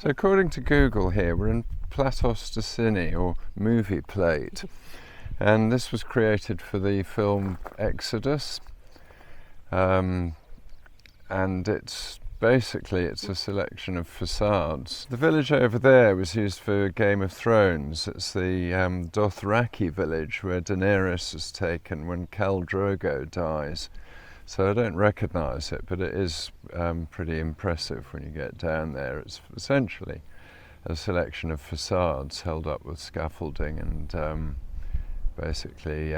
So according to Google here, we're in Platos de Cine, or movie plate, and this was created for the film Exodus, and it's basically a selection of facades. The village over there was used for Game of Thrones. It's the Dothraki village where Daenerys is taken when Khal Drogo dies. So I don't recognise it, but it is pretty impressive when you get down there. It's essentially a selection of facades held up with scaffolding and basically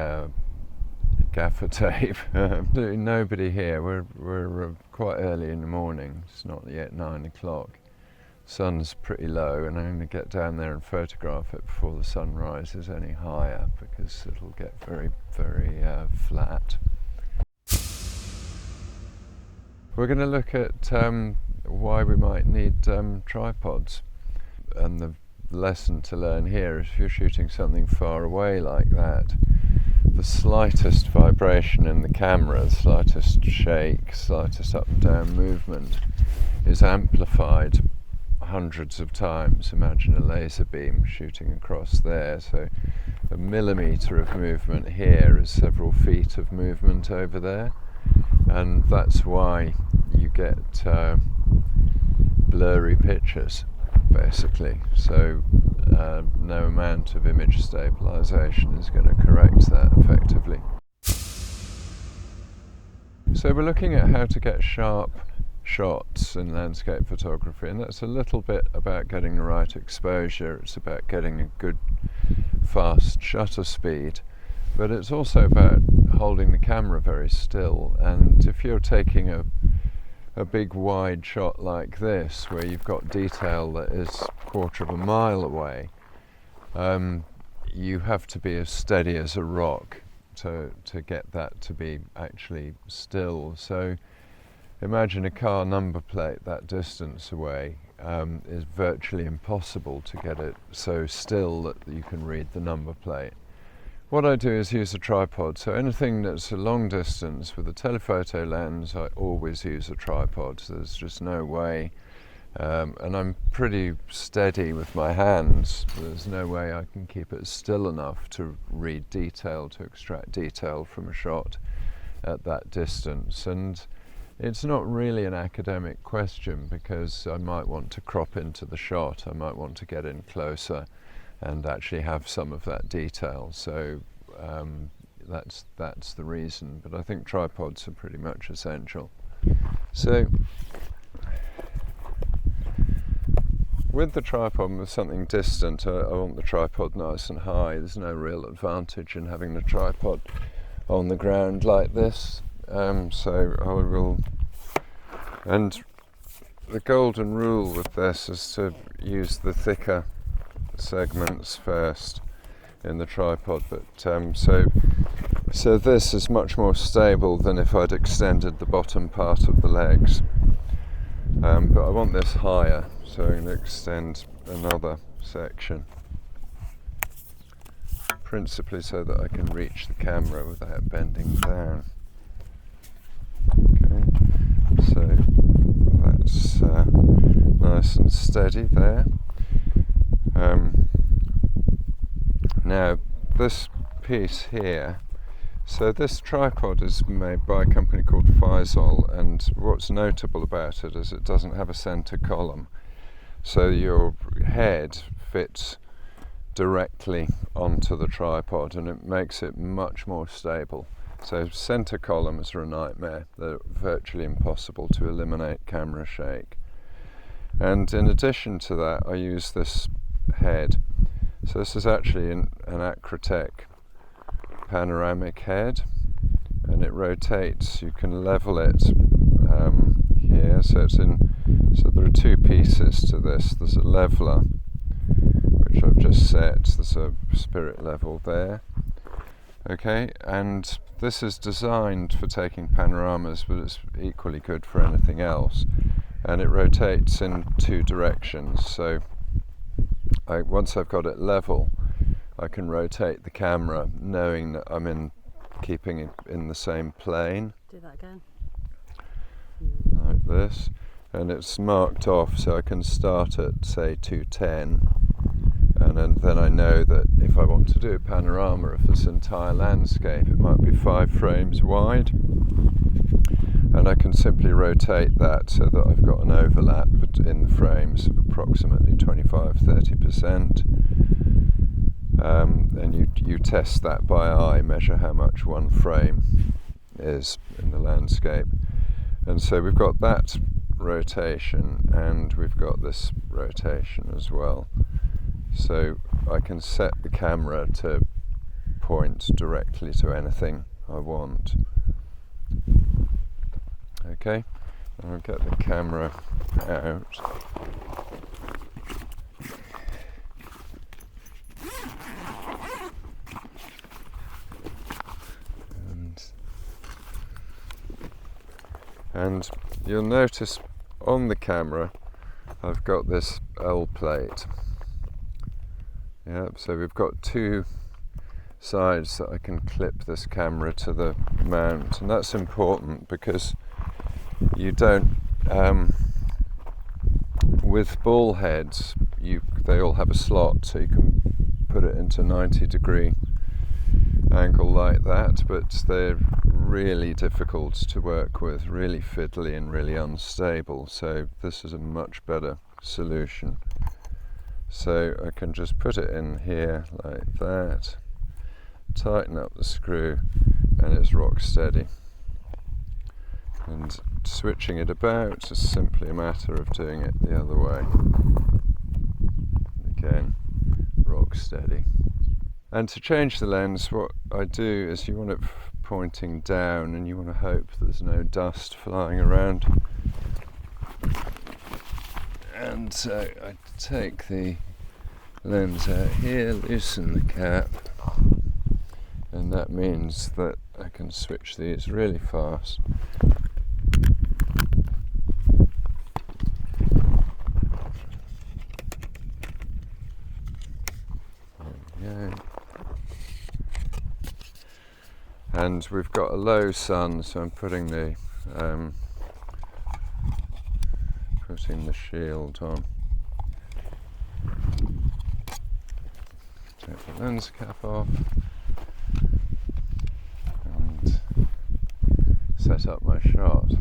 gaffer tape. Nobody here. We're quite early in the morning. It's not yet 9 o'clock. Sun's pretty low, and I'm going to get down there and photograph it before the sun rises any higher, because it'll get very, very flat. We're going to look at why we might need tripods, and the lesson to learn here is if you're shooting something far away like that, the slightest vibration in the camera, the slightest shake, slightest up and down movement is amplified hundreds of times. Imagine a laser beam shooting across there, so a millimetre of movement here is several feet of movement over there, and that's why you get blurry pictures basically. So no amount of image stabilization is going to correct that effectively. So we're looking at how to get sharp shots in landscape photography, and that's a little bit about getting the right exposure. It's about getting a good fast shutter speed, but it's also about holding the camera very still. And if you're taking a big wide shot like this, where you've got detail that is a quarter of a mile away, you have to be as steady as a rock to get that to be actually still. So imagine a car number plate that distance away. Is virtually impossible to get it so still that you can read the number plate. What I do is use a tripod, so anything that's a long distance with a telephoto lens, I always use a tripod. So there's just no way, and I'm pretty steady with my hands. There's no way I can keep it still enough to read detail, to extract detail from a shot at that distance. And it's not really an academic question, because I might want to crop into the shot, I might want to get in closer and actually have some of that detail. So that's the reason, but I think tripods are pretty much essential. So with the tripod, with something distant, I want the tripod nice and high. There's no real advantage in having the tripod on the ground like this. So I will, and the golden rule with this is to use the thicker segments first in the tripod, but so this is much more stable than if I'd extended the bottom part of the legs, but I want this higher, so I'm going to extend another section, principally so that I can reach the camera without bending down. Okay, so that's nice and steady there. Now this piece here, so this tripod is made by a company called Feisol, and what's notable about it is it doesn't have a center column, so your head fits directly onto the tripod and it makes it much more stable. So center columns are a nightmare. They're virtually impossible to eliminate camera shake. And in addition to that, I use this head. So this is actually an Acratech panoramic head, and it rotates. You can level it here. So there are two pieces to this. There's a leveler, which I've just set. There's a spirit level there. Okay, and this is designed for taking panoramas, but it's equally good for anything else. And it rotates in two directions. So once I've got it level, I can rotate the camera knowing that I'm keeping it in the same plane. Do that again. Like this. and it's marked off, so I can start at say 210, and then I know that if I want to do a panorama of this entire landscape, it might be 5 frames wide, and I can simply rotate that so that I've got an overlap in the frames of approximately 25-30%. And you test that by eye, measure how much one frame is in the landscape. And so we've got that rotation, and we've got this rotation as well. So I can set the camera to point directly to anything I want. Okay, I'll get the camera out. And you'll notice on the camera I've got this L plate. Yep, so we've got 2 sides that I can clip this camera to the mount, and that's important because you don't, with ball heads, they all have a slot, so you can put it into 90-degree angle like that, but they're really difficult to work with, really fiddly and really unstable, so this is a much better solution. So I can just put it in here like that, tighten up the screw, and it's rock steady. And switching it about is simply a matter of doing it the other way. Again, rock steady. And to change the lens, what I do is you want it pointing down, and you want to hope there's no dust flying around. And so I take the lens out here, loosen the cap, and that means that I can switch these really fast. There we go. And we've got a low sun, so I'm putting the shield on. Take the lens cap off and set up my shot.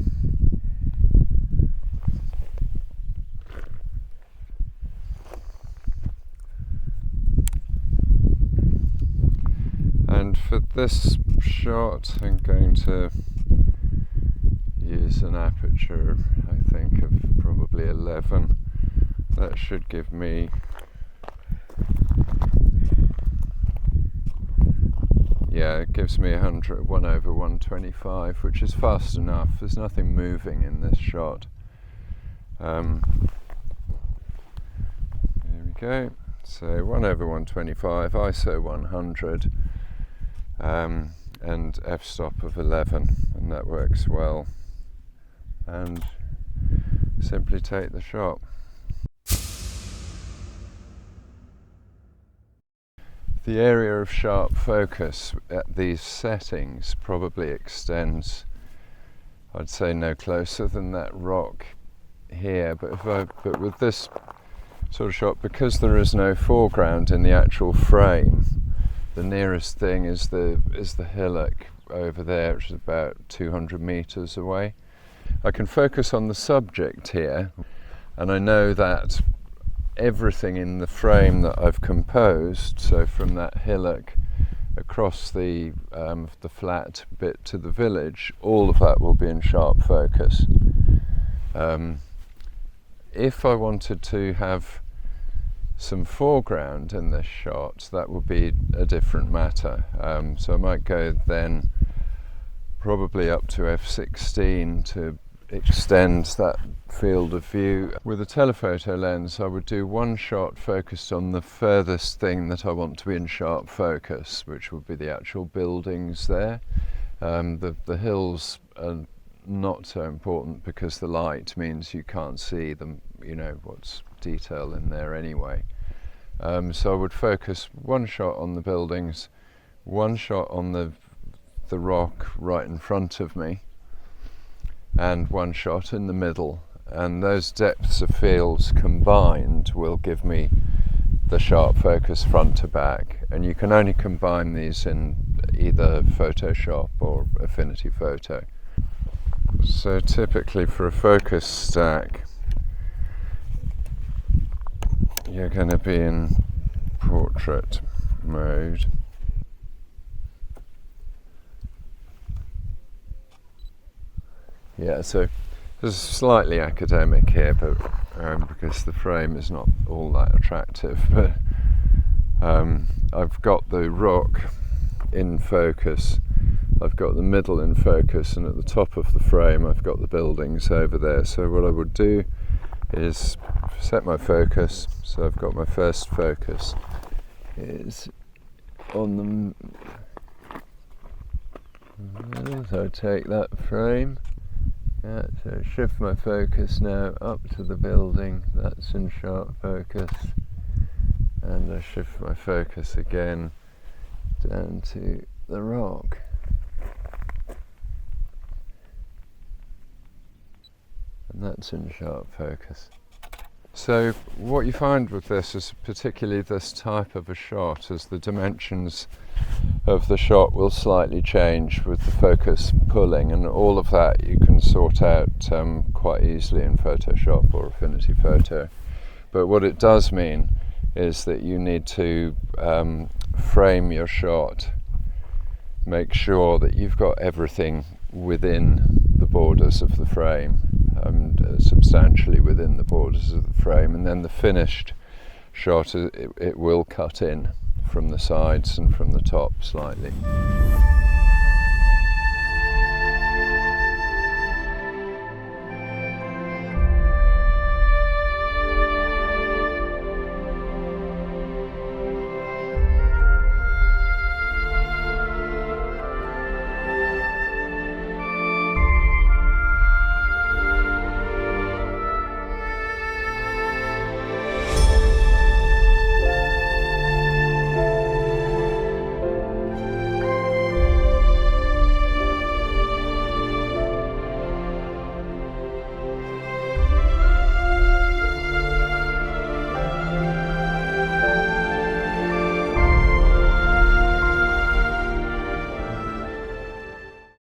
And for this shot, I'm going to use an aperture, I think, of probably 11. That should give me, yeah, it gives me 1/125, which is fast enough. There's nothing moving in this shot. There we go. So 1/125, ISO 100. And f-stop of 11, and that works well, and simply take the shot. The area of sharp focus at these settings probably extends, I'd say, no closer than that rock here, but with this sort of shot, because there is no foreground in the actual frame, the nearest thing is the hillock over there, which is about 200 meters away. I can focus on the subject here, and I know that everything in the frame that I've composed, so from that hillock across the flat bit to the village, all of that will be in sharp focus. If I wanted to have some foreground in this shot, that would be a different matter. So I might go then probably up to f16 to extend that field of view. With a telephoto lens, I would do one shot focused on the furthest thing that I want to be in sharp focus, which would be the actual buildings there. The hills are not so important because the light means you can't see them, you know, what's detail in there anyway. So I would focus one shot on the buildings, one shot on the rock right in front of me, and one shot in the middle, and those depths of fields combined will give me the sharp focus front to back, and you can only combine these in either Photoshop or Affinity Photo. So typically for a focus stack you're going to be in portrait mode. Yeah, so this is slightly academic here, but because the frame is not all that attractive, but I've got the rock in focus, I've got the middle in focus, and at the top of the frame I've got the buildings over there. So what I would do is set my focus, so I've got my first focus is on the, so I take that frame, yeah, so shift my focus now up to the building, that's in sharp focus, and I shift my focus again down to the rock. And that's in sharp focus. So what you find with this is, particularly this type of a shot, is the dimensions of the shot will slightly change with the focus pulling, and all of that you can sort out quite easily in Photoshop or Affinity Photo. But what it does mean is that you need to frame your shot, make sure that you've got everything within the borders of the frame, substantially within the borders of the frame, and then the finished shot, it will cut in from the sides and from the top slightly.